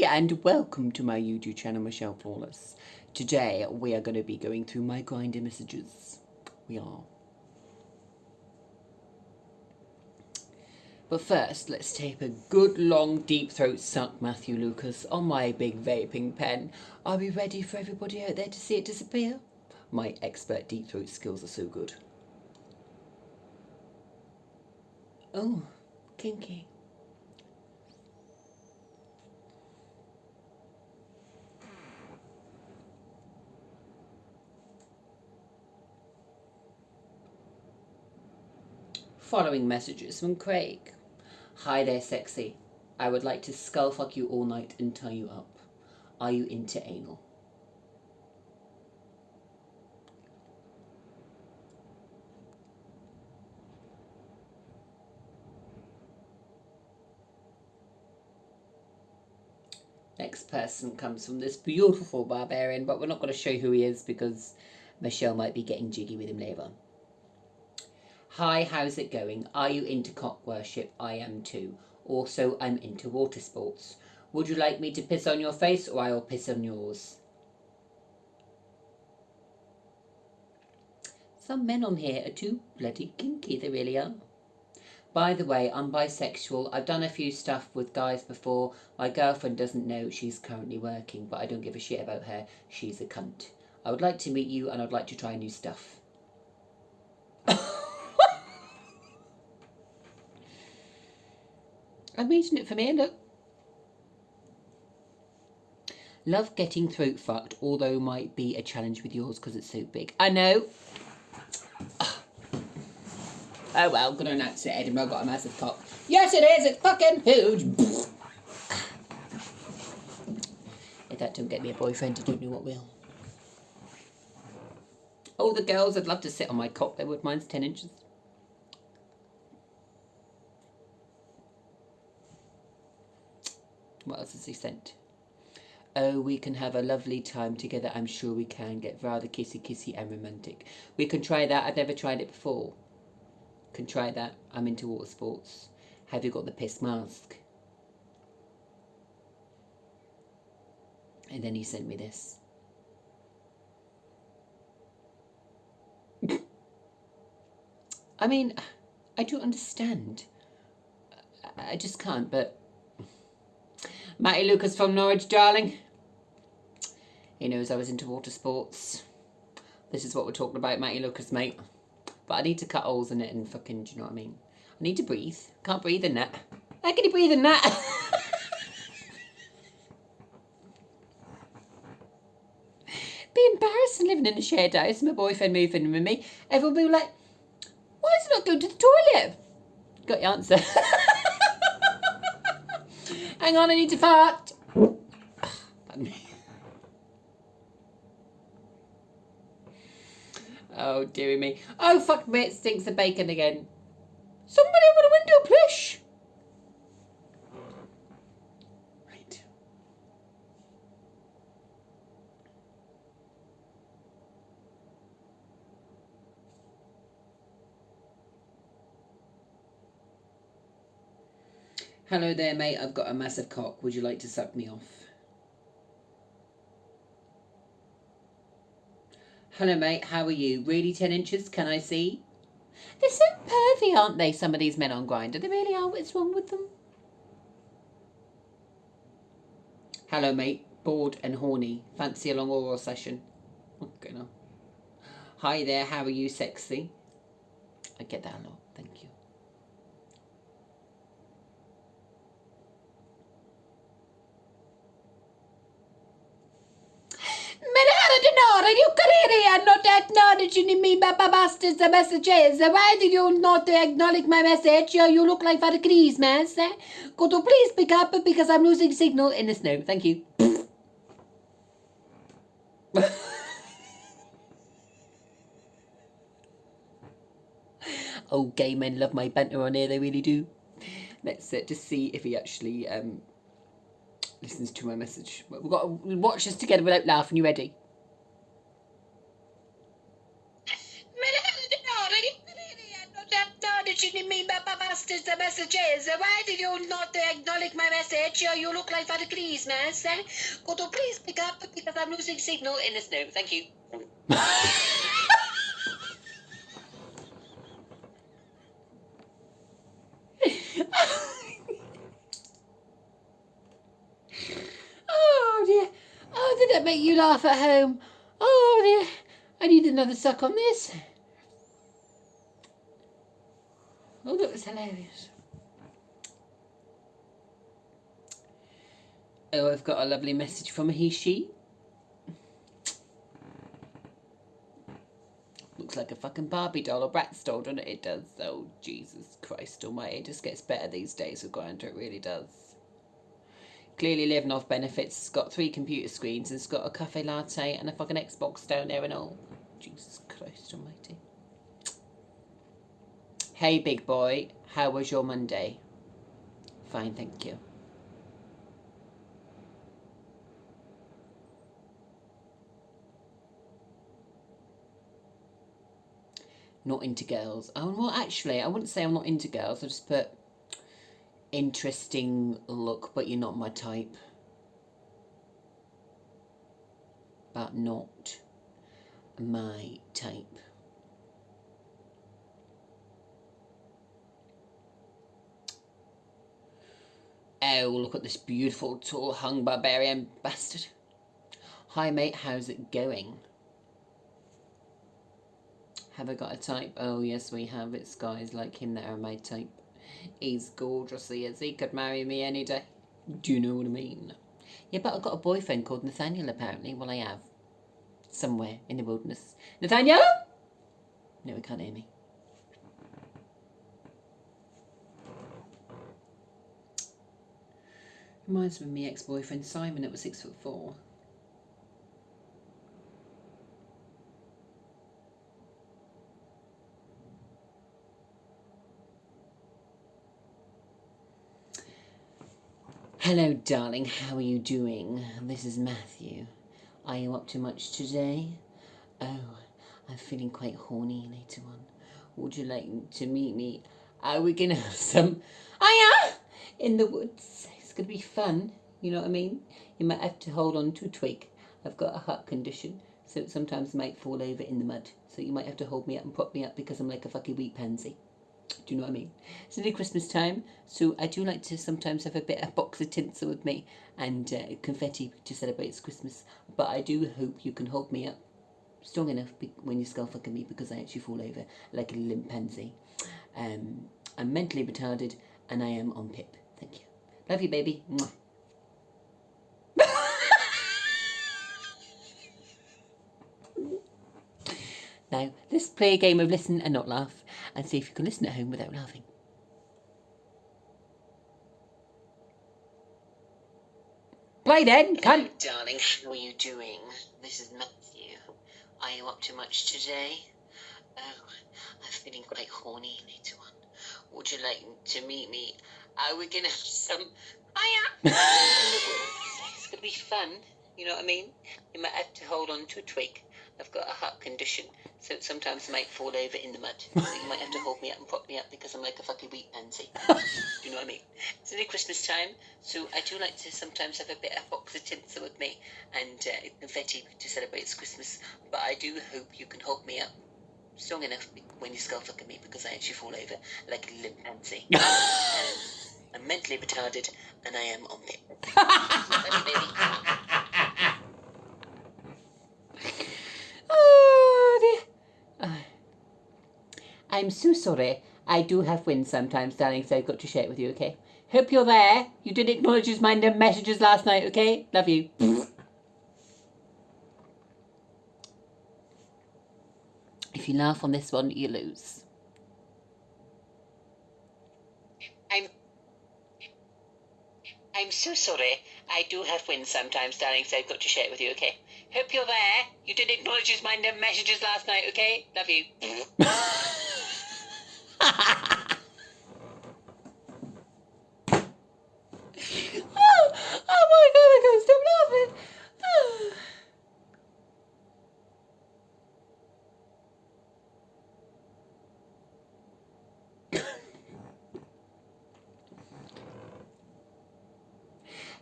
and welcome to my YouTube channel, Michelle Flawless. Today we are going to be going through my Grindr messages. We are. But first, let's take a good long deep throat suck, Matthew Lucas, on my big vaping pen. Are we ready for everybody out there to see it disappear? My expert deep throat skills are so good. Oh, kinky. Following messages from Craig. Hi there, sexy. I would like to skull fuck you all night and tie you up. Are you into anal? Next person comes from this beautiful barbarian, but we're not going to show who he is because Michelle might be getting jiggy with him later. Hi, how's it going? Are you into cock worship? I am too. Also, I'm into water sports. Would you like me to piss on your face or I'll piss on yours? Some men on here are too bloody kinky, they really are. By the way, I'm bisexual. I've done a few stuff with guys before. My girlfriend doesn't know she's currently working, but I don't give a shit about her. She's a cunt. I would like to meet you and I'd like to try new stuff. I'm reading it from here, look. Love getting throat fucked, although might be a challenge with yours because it's so big. I know. Oh well, gonna announce it. Edinburgh got a massive cock. Yes it is, it's fucking huge. If that don't get me a boyfriend, I don't know what will. Oh, the girls, I'd love to sit on my cock. They would. Mine's 10 inches. What else has he sent? Oh, we can have a lovely time together. I'm sure we can get rather kissy and romantic. We can try that. I've never tried it before. Can try that. I'm into water sports. Have you got the piss mask? And then he sent me this. I mean, I don't understand. I just can't, but... Matty Lucas from Norwich, darling. He knows I was into water sports. This is what we're talking about, Matty Lucas, mate. But I need to cut holes in it and fucking, do you know what I mean? I need to breathe. Can't breathe in that. How can you breathe in that? Be embarrassing living in a shared house. My boyfriend moving in with me. Everyone will be like, why is he not going to the toilet? Got your answer. Hang on, I need to fart. Pardon me. Oh, dearie me. Oh, fuck me, it stinks of bacon again. Somebody open a window, please. Right. Hello there, mate. I've got a massive cock. Would you like to suck me off? Hello, mate. How are you? Really 10 inches? Can I see? They're so pervy, aren't they, some of these men on Grindr? They really are. What's wrong with them? Hello, mate. Bored and horny. Fancy a long oral session? Okay, no. Hi there. How are you, sexy? I get that a lot. Thank you. You are not acknowledging me, Papa Bastards, the messages. Why do you not acknowledge my message? You look like Father Christmas. Could you please pick up because I'm losing signal in the snow? Thank you. Oh, gay men love my banter on here. They really do. Let's just see if he actually listens to my message. We've got to watch this together without laughing. You ready? shouldn't mean bastards the messages. Why did you not acknowledge my message? You look like Father Christmas. Could you please pick up because I'm losing signal in the snow? Thank you. Oh dear. Oh, did that make you laugh at home? Oh dear. I need another suck on this. Oh, that was hilarious. Oh, I've got a lovely message from a he/she. Looks like a fucking Barbie doll or Bratz doll, doesn't it? It does. Oh, Jesus Christ almighty. It just gets better these days with Grindr. It really does. Clearly living off benefits. It's got 3 computer screens. And it's got a cafe latte and a fucking Xbox down there and all. Jesus Christ almighty. Hey, big boy. How was your Monday? Fine, thank you. Not into girls. Oh, well, actually, I wouldn't say I'm not into girls. I just put interesting look, but you're not my type. But not my type. Oh, look at this beautiful, tall, hung barbarian bastard. Hi, mate, how's it going? Have I got a type? Oh, yes, we have. It's guys like him that are my type. He's gorgeous, he is. He could marry me any day. Do you know what I mean? Yeah, but I've got a boyfriend called Nathaniel, apparently. Well, I have. Somewhere in the wilderness. Nathaniel? No, he can't hear me. Reminds me of my ex-boyfriend Simon that was 6'4". Hello, darling. How are you doing? This is Matthew. Are you up to much today? Oh, I'm feeling quite horny later on. Would you like to meet me? Are we gonna have some in the woods? It's gonna be fun. You know what I mean? You might have to hold on to a twig. I've got a heart condition, so it sometimes might fall over in the mud. So you might have to hold me up and prop me up because I'm like a fucking wheat pansy. Do you know what I mean? It's nearly Christmas time, so I do like to sometimes have a box of tinsel with me and confetti to celebrate Christmas. But I do hope you can hold me up strong enough when you skull fucking me because I actually fall over like a limp pansy. I'm mentally retarded and I am on PIP. Thank you. Love you, baby. Mwah. Now, let's play a game of listen and not laugh and see if you can listen at home without laughing. Play then, cunt. Darling, how are you doing? This is Matthew. Are you up to much today? Oh, I'm feeling quite horny later on. Would you like to meet me? Are we gonna have some It's gonna be fun. You know what I mean? You might have to hold on to a twig. I've got a heart condition, so it sometimes might fall over in the mud. So you might have to hold me up and prop me up because I'm like a fucking wheat pansy. Do you know what I mean? It's nearly Christmas time, so I do like to sometimes have a box of tinsel with me and confetti to celebrate Christmas. But I do hope you can hold me up strong enough when you skull fucking me because I actually fall over like a limp pansy. I'm mentally retarded and I am on PIP. Love you, baby. Oh dear. I'm so sorry. I do have wins sometimes, darling, so I've got to share it with you, okay? Hope you're there. You did acknowledge my messages last night, okay? Love you. If you laugh on this one, you lose. I'm so sorry. I do have wins sometimes, darling, so I've got to share it with you, okay? Hope you're there. You did acknowledge my messages last night, okay? Love you. Oh my god, I can't stop laughing.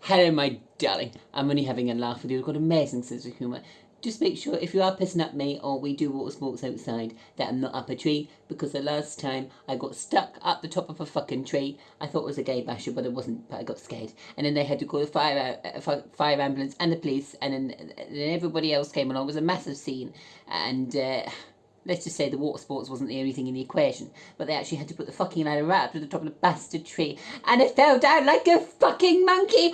Hello, my darling. I'm only having a laugh with you. I've got an amazing sense of humour. Just make sure if you are pissing at me or we do water sports outside that I'm not up a tree, because the last time I got stuck up the top of a fucking tree. I thought it was a gay basher, but it wasn't, but I got scared. And then they had to call the fire ambulance and the police, and then everybody else came along. It was a massive scene. And let's just say the water sports wasn't the only thing in the equation, but they actually had to put the fucking ladder right up to the top of the bastard tree, and it fell down like a fucking monkey.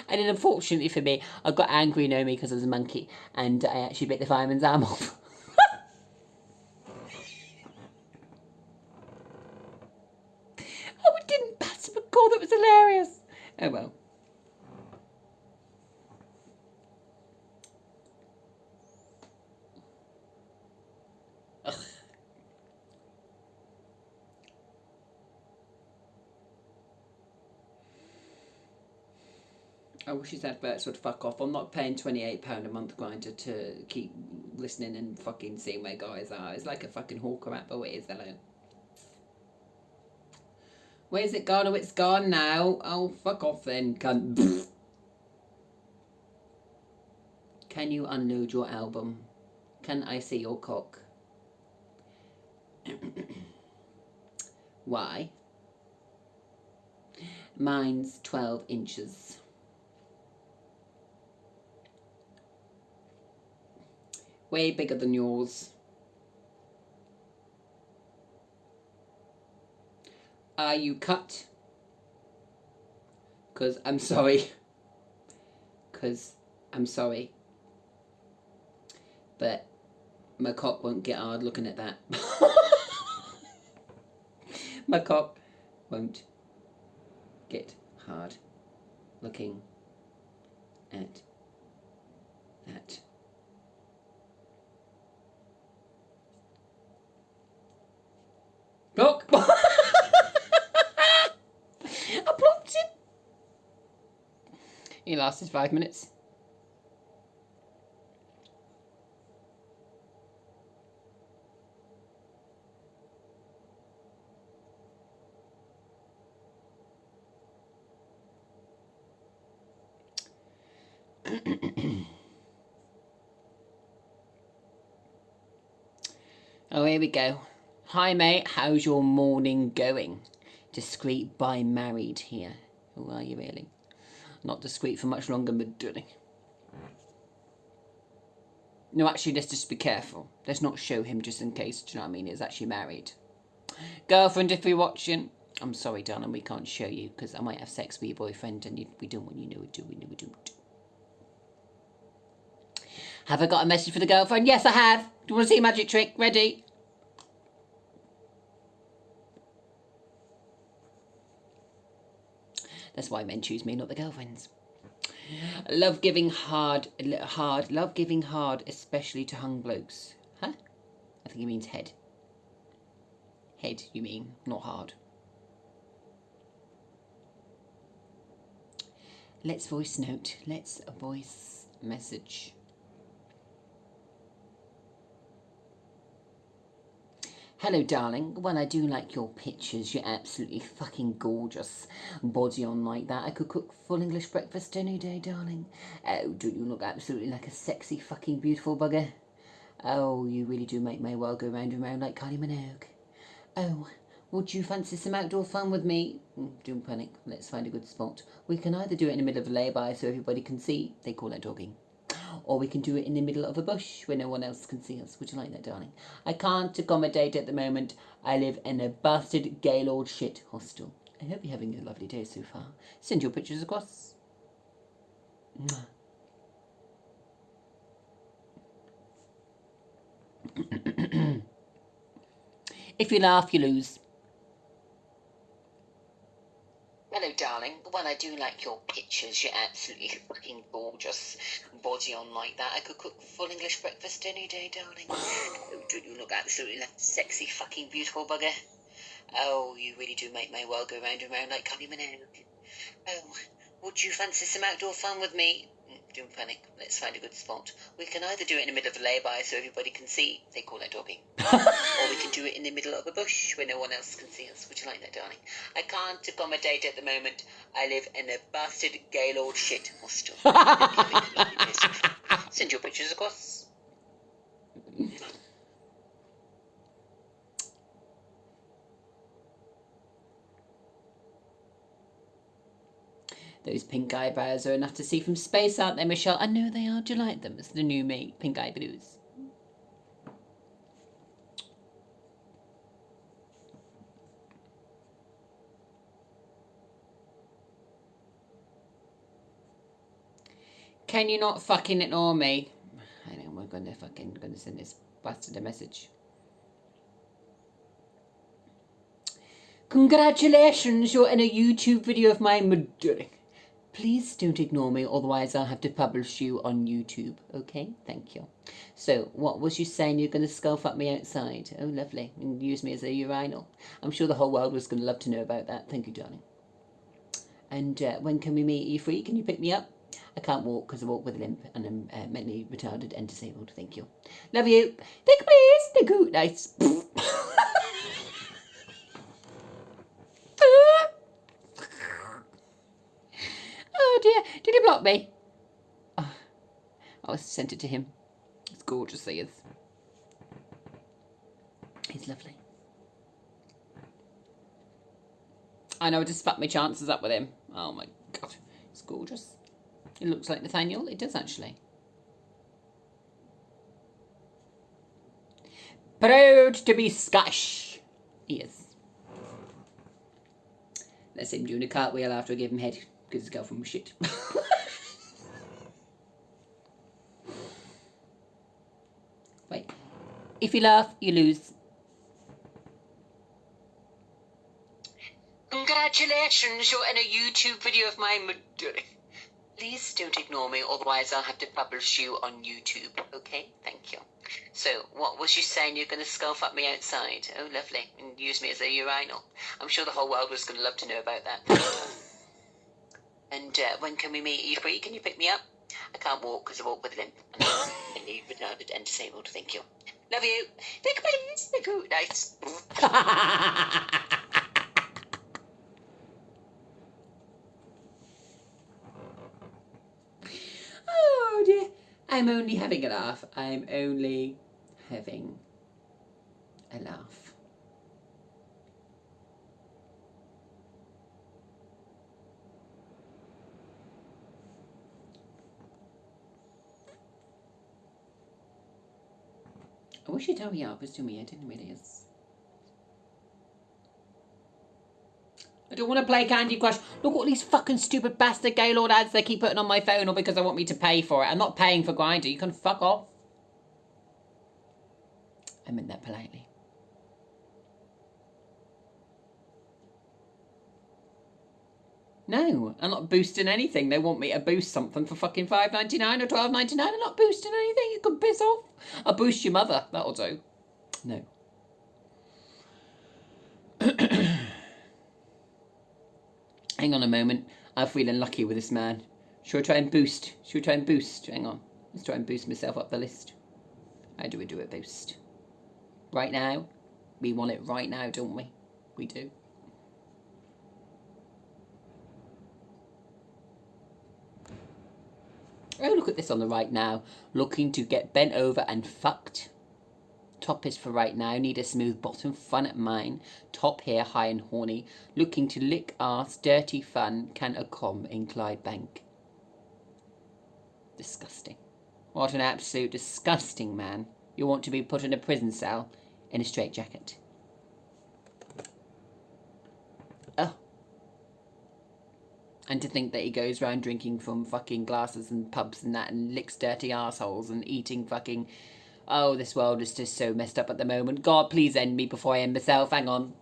And then unfortunately for me, I got angry, Naomi, because I was a monkey, and I actually bit the fireman's arm off. Oh, it didn't pass a call. That was hilarious. Oh well. Ugh. I wish his adverts would fuck off. I'm not paying £28 a month, Grindr, to keep listening and fucking seeing where guys are. It's like a fucking hawker app, but it is, hello. Where's it gone? Oh, it's gone now. Oh, fuck off then, cunt. Can you unload your album? Can I see your cock? Why? Mine's 12 inches. Way bigger than yours. Are you cut? Because I'm sorry. But my cock won't get hard looking at that. My cock won't get hard looking at that. Look! I blocked it. He lasted 5 minutes. Oh, here we go. Hi, mate. How's your morning going? Discreet by married here. Who are you, really? Not discreet for much longer, but doing. No, actually, let's just be careful. Let's not show him just in case, do you know what I mean? He's actually married. Girlfriend, if you're watching, I'm sorry, darling, we can't show you because I might have sex with your boyfriend and we don't want you to know it. We don't. Have I got a message for the girlfriend? Yes, I have. Do you want to see a magic trick? Ready? That's why men choose me, not the girlfriends. Love giving hard, love giving hard, especially to hung blokes. Huh? I think he means head. Head, you mean, not hard. Let's voice note. Let's voice message. Hello, darling. Well, I do like your pictures. You're absolutely fucking gorgeous. Body on like that. I could cook full English breakfast any day, darling. Oh, do you look absolutely like a sexy fucking beautiful bugger? Oh, you really do make my world go round and round like Kylie Minogue. Oh, would you fancy some outdoor fun with me? Don't panic. Let's find a good spot. We can either do it in the middle of a lay-by so everybody can see. They call that dogging. Or we can do it in the middle of a bush where no one else can see us. Would you like that, darling? I can't accommodate at the moment. I live in a bastard Gaylord shit hostel. I hope you're having a lovely day so far. Send your pictures across. If you laugh, you lose. Hello, darling. Well, I do like your pictures. You're absolutely fucking gorgeous. Body on like that. I could cook full English breakfast any day, darling. Oh, do you look absolutely like a sexy fucking beautiful bugger? Oh, you really do make my world go round and round like Kylie Minogue. Oh, would you fancy some outdoor fun with me? Don't panic. Let's find a good spot. We can either do it in the middle of a lay-by so everybody can see. They call that dogging. Or we can do it in the bush where no one else can see us. Would you like that, darling? I can't accommodate at the moment. I live in a bastard Gaylord shit hostel. Send your pictures across. Those pink eyebrows are enough to see from space, aren't they, Michelle? I know they are. Do you like them? It's the new me, pink eyebrows. Can you not fucking ignore me? I know we're gonna send this bastard a message. Congratulations, you're in a YouTube video of mine. Please don't ignore me, otherwise I'll have to publish you on YouTube, okay? Thank you. So, what was you saying? You're going to scarf up me outside? Oh, lovely. And use me as a urinal. I'm sure the whole world was going to love to know about that. Thank you, darling. And when can we meet? Are you free? Can you pick me up? I can't walk because I walk with a limp and I'm mentally retarded and disabled. Thank you. Love you. Thank you, please. Thank you. Nice. Oh dear, did he block me? Oh, I sent it to him. It's gorgeous, he is. He's lovely. I know, I just fucked my chances up with him. Oh my god, it's gorgeous. It looks like Nathaniel. It does actually. Proud to be Scottish. He is. Let's him doing a cartwheel after I give him head. Because his girlfriend was shit. Wait. If you laugh, you lose. Congratulations, you're in a YouTube video of mine. Please don't ignore me, otherwise I'll have to publish you on YouTube, okay? Thank you. So, what was you saying? You're going to scarf up me outside? Oh, lovely. And use me as a urinal. I'm sure the whole world was going to love to know about that. And when can we meet? Are you free? Can you pick me up? I can't walk because I walk with a limp. I'm mentally retarded and disabled. Thank you. Love you. Thank you, please. Thank you. Nice. Oh dear. I'm only having a laugh. I'm only having a laugh. I wish you'd hurry up. It's to me. I didn't realise. I don't want to play Candy Crush. Look at all these fucking stupid bastard Gaylord ads they keep putting on my phone, or because I want me to pay for it. I'm not paying for Grindr. You can fuck off. I meant that politely. No, I'm not boosting anything. They want me to boost something for fucking $5.99 or $12.99. I'm not boosting anything. You can piss off. I'll boost your mother. That'll do. No. Hang on a moment. I'm feeling lucky with this man. Should I try and boost? Should we try and boost? Hang on. Let's try and boost myself up the list. How do we do a boost? Right now? We want it right now, don't we? We do. Oh, look at this on the right now. Looking to get bent over and fucked. Top is for right now. Need a smooth bottom. Fun at mine. Top here, high and horny. Looking to lick arse. Dirty fun. Can a com in Clydebank. Disgusting. What an absolute disgusting man. You want to be put in a prison cell in a straitjacket. Oh. And to think that he goes around drinking from fucking glasses and pubs and that and licks dirty arseholes and eating fucking... Oh, this world is just so messed up at the moment. God, please end me before I end myself. Hang on.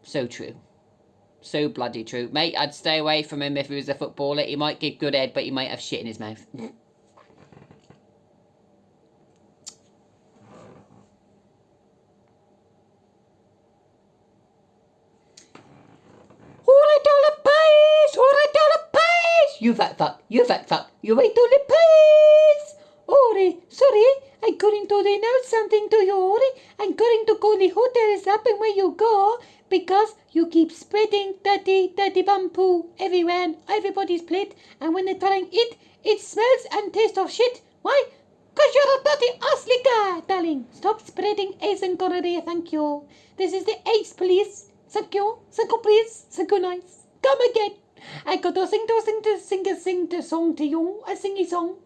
So true. So bloody true. Mate, I'd stay away from him if he was a footballer. He might give good head, but he might have shit in his mouth. You fat fuck, you fat fuck, you $8 pies! Oh, sorry, I going to announce something to you. I'm going to call the hotels up and where you go because you keep spreading dirty bum poo everywhere on everybody's plate. And when they try and eat, it smells and tastes of shit. Why? Because you're a dirty ass licker, darling. Stop spreading AIDS and gonorrhea, thank you. This is the AIDS police. Thank you. Thank you, please. Thank you, nice. Come again. I got to sing the song to you. A singy song.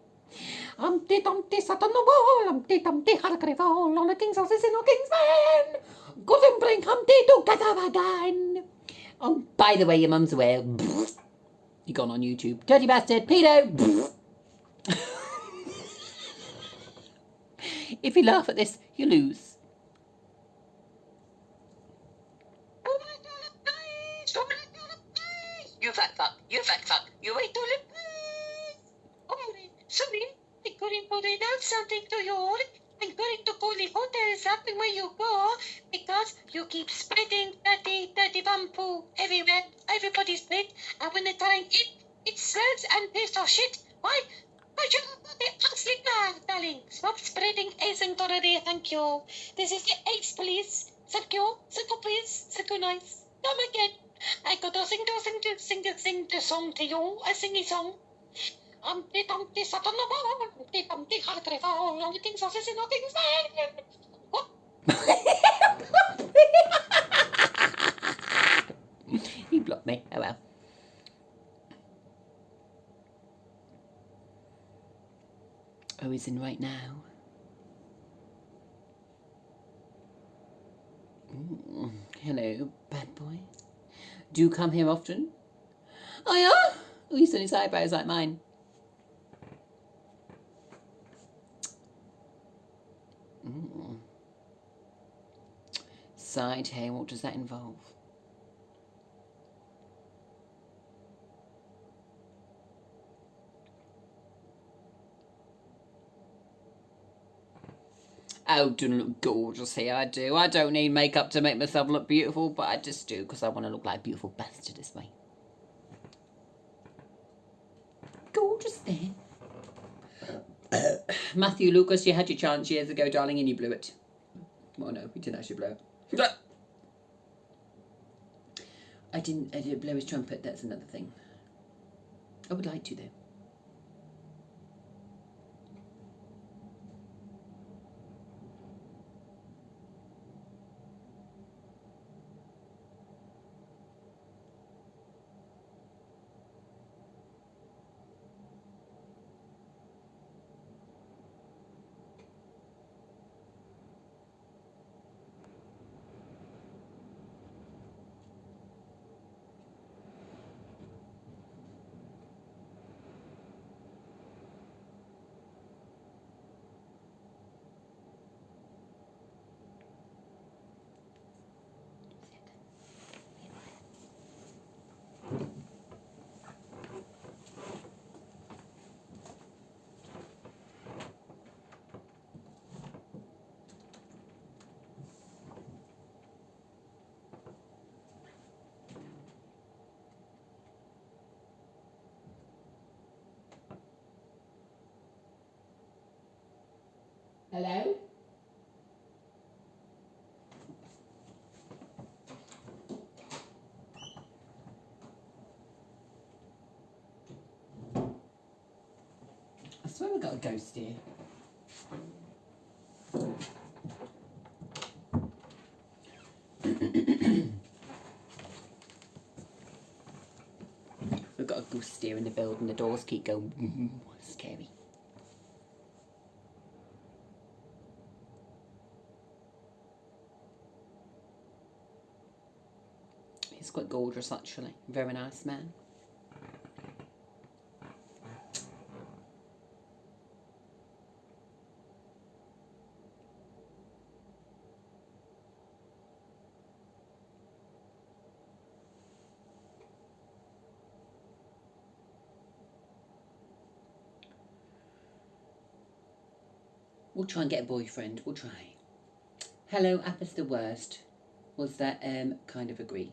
Humpty Dumpty sat on the wall. Humpty Dumpty had a great fall. On a king's horse in a king's man. Couldn't bring Humpty together again. Oh, by the way, your mum's aware. You gone on YouTube. Dirty bastard. Pedo. If you laugh at this, you lose. You fat fuck. You fat fuck. You wait till it. Oh, sorry. I'm going to announce something to you. I'm going to call the hotels up and where you go because you keep spreading dirty bum poo everywhere, everybody's plate. And when they try and eat, it smells and tastes of shit. Why? Because you're not the ass licker, darling. Stop spreading AIDS and gonorrhea, thank you. This is the AIDS police. Thank you. Thank you, please. Thank you, nice. Come again. I got to sing the song to you. A singy song. Humpty Dumpty sat on the wall. Humpty Dumpty had a great fall. On the king's horses in a king's man. He blocked me. Oh well. Oh, he's in right now. Hello, bad boy. Do you come here often? Oh yeah? Oh, he's done his eyebrows like mine. Side hair, what does that involve? Oh, do look gorgeous here, I do. I don't need makeup to make myself look beautiful, but I just do because I want to look like a beautiful bastard this way. Gorgeous there. Matthew Lucas, you had your chance years ago, darling, and you blew it. Well, no, you didn't actually blow it. I didn't blow his trumpet, that's another thing. I would like to, though. Hello? I swear we got a ghost here. We've got a ghost here in the building. The doors keep going. Scary. He's quite gorgeous, actually. Very nice man. We'll try and get a boyfriend. We'll try. Hello, Appa's the worst. Was that kind of agree?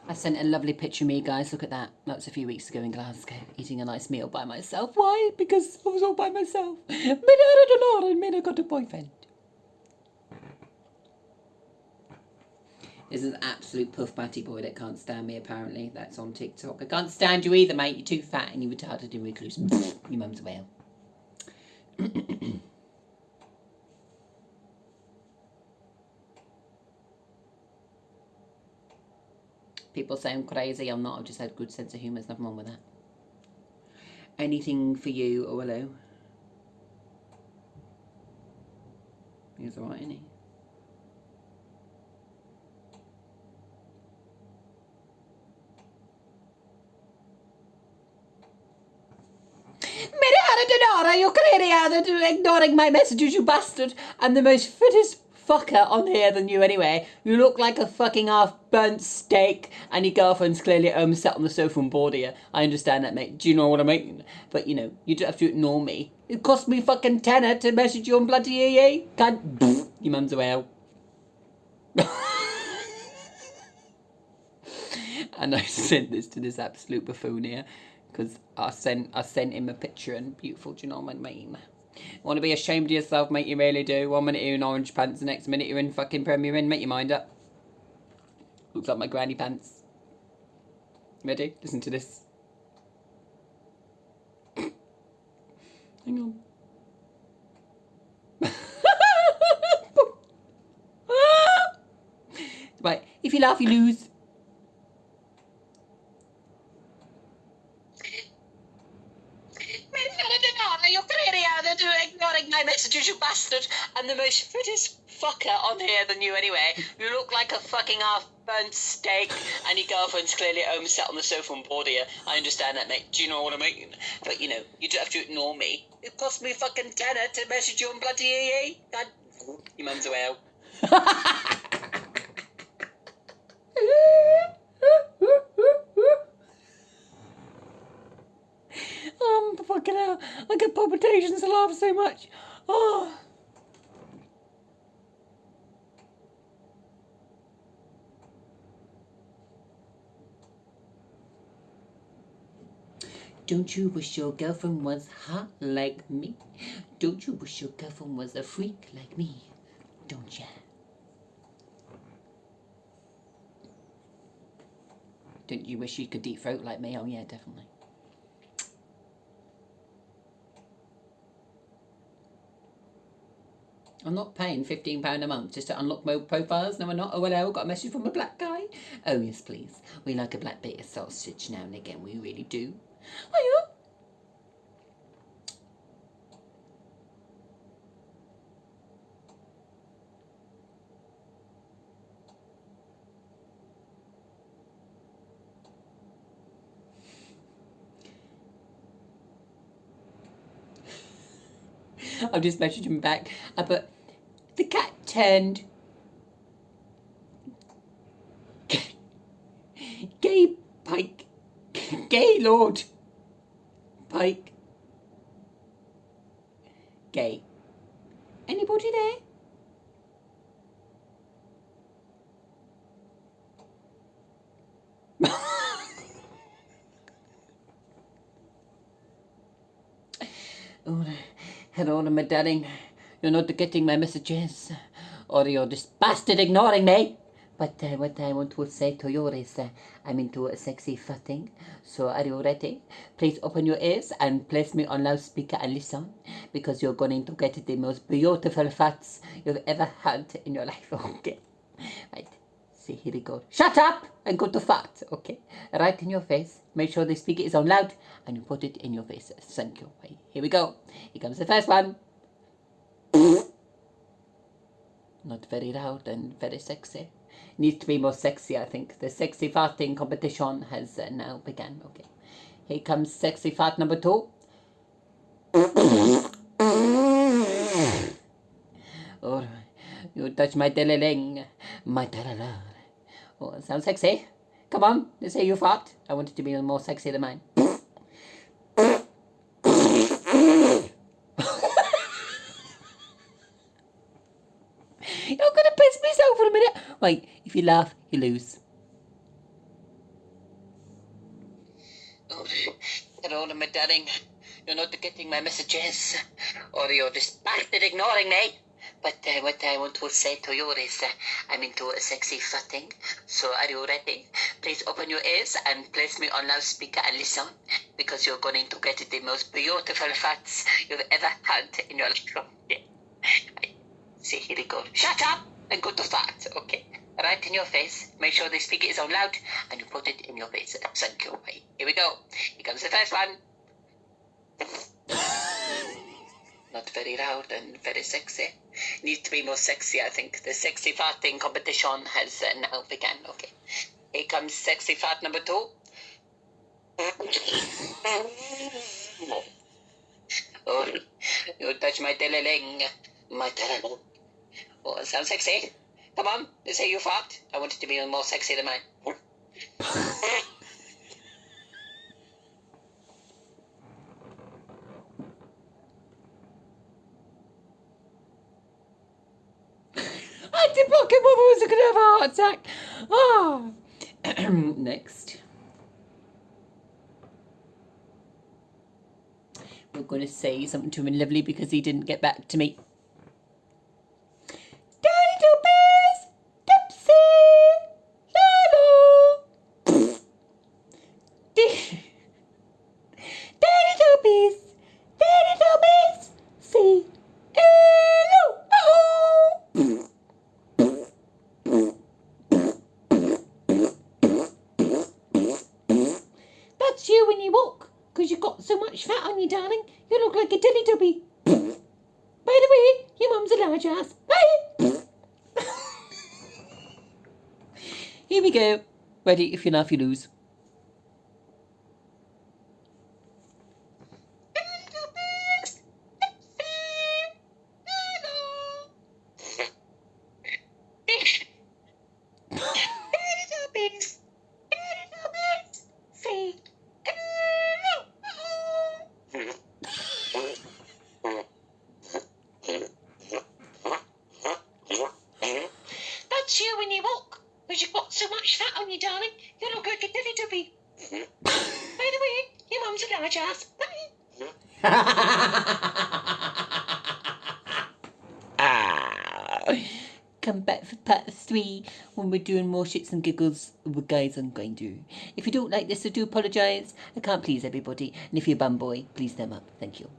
I sent a lovely picture of me, guys. Look at that. That was a few weeks ago in Glasgow, eating a nice meal by myself. Why? Because I was all by myself. Mina had a lot and Mina got a boyfriend. This is an absolute puff batty boy that can't stand me, apparently. That's on TikTok. I can't stand you either, mate. You're too fat and you're retarded and recluse. Your mum's a whale. People say I'm crazy. I'm not. I've just had a good sense of humour. There's nothing wrong with that. Anything for you? Oh, hello. He's alright, isn't he? You clearly are ignoring my messages, you bastard. I'm the most fittest fucker on here than you anyway. You look like a fucking half-burnt steak and your girlfriend's clearly at home sat on the sofa and bored of you. I understand that, mate. Do you know what I mean? But, you know, you don't have to ignore me. It cost me fucking tenner to message you on bloody EE. Can't... Your mum's a whale. And I sent this to this absolute buffoon here. Because I sent him a picture and beautiful, do you know what I mean? Want to be ashamed of yourself, mate, you really do. 1 minute you're in orange pants, the next minute you're in fucking Premier Inn. Make your mind up. Looks like my granny pants. Ready? Listen to this. Hang on. Right, if you laugh, you lose. You're clearly out there ignoring my messages, you bastard. I'm the most fittest fucker on here than you anyway. You look like a fucking half-burnt steak and your girlfriend's clearly at home sat on the sofa and bored of you. I understand that, mate. Do you know what I mean? But, you know, you don't have to ignore me. It cost me fucking tenner to message you on bloody EE. God, your mum's a whale. Fucking hell. I get palpitations. I laugh so much. Oh. Don't you wish your girlfriend was hot like me? Don't you wish your girlfriend was a freak like me? Don't ya? Don't you wish you could deep throat like me? Oh yeah, definitely. I'm not paying £15 a month just to unlock my profiles. No, I'm not. Oh, hello, got a message from a black guy. Oh, yes, please. We like a black bit of sausage now and again. We really do. Oh, yeah. I've just messaged him back. But the cat turned gay Pike. Gay Lord Pike. Gay. Anybody there? Oh, hello, my darling. You're not getting my messages, or you're just bastard ignoring me. But what I want to say to you is I'm into a sexy farting. So are you ready? Please open your ears and place me on loudspeaker and listen, because you're going to get the most beautiful farts you've ever had in your life. Okay? Right. See, here we go. Shut up and go to fart. Okay? Right in your face. Make sure the speaker is on loud and you put it in your face. Thank you. Right, here we go. Here comes the first one. Not very loud and very sexy. Needs to be more sexy, I think. The sexy farting competition has now begun. Okay. Here comes sexy fart number 2. Oh, you touch my deliling. My dalala. Oh, it sounds sexy. Come on, let's hear you fart. I want it to be more sexy than mine. You're going to piss me off for a minute. Right, if you laugh, you lose. all, my darling. You're not getting my messages, or you're just bastard ignoring me. But what I want to say to you is I'm into a sexy farting. So are you ready? Please open your ears and place me on loudspeaker and listen, because you're going to get the most beautiful farts you've ever had in your life. See, here we go. Shut up and go to fart, okay? Right in your face. Make sure the speaker is on loud and you put it in your face. Thank you. Here we go. Here comes the first one. Not very loud and very sexy. Needs to be more sexy, I think. The sexy farting competition has now begun. Okay. Here comes sexy fart number 2. Oh, you touch my teleling. My teleling. Oh, it sounds sexy. Come on, let's say you fart. I want it to be more sexy than mine. I did block him. I was going to have a heart attack. Oh. Next. We're going to say something to him lovely because he didn't get back to me. Daddy Doppies! Dipsy! Lalo! Daddy Doppies! Daddy Doppies! See? Hello! That's you when you walk, because you've got so much fat on you, darling. You look like a Teletubby. By the way, your mum's a large ass. Bye! Here we go. Ready? If you laugh, you lose. That's you when you walk, because you've got so much fat on you, darling. You look like a Teletubby. By the way, your mum's a large ass. Come back for part 3 when we're doing more shits and giggles with guys I'm going to. If you don't like this, I do apologise. I can't please everybody. And if you're a bum boy, please thumb up. Thank you.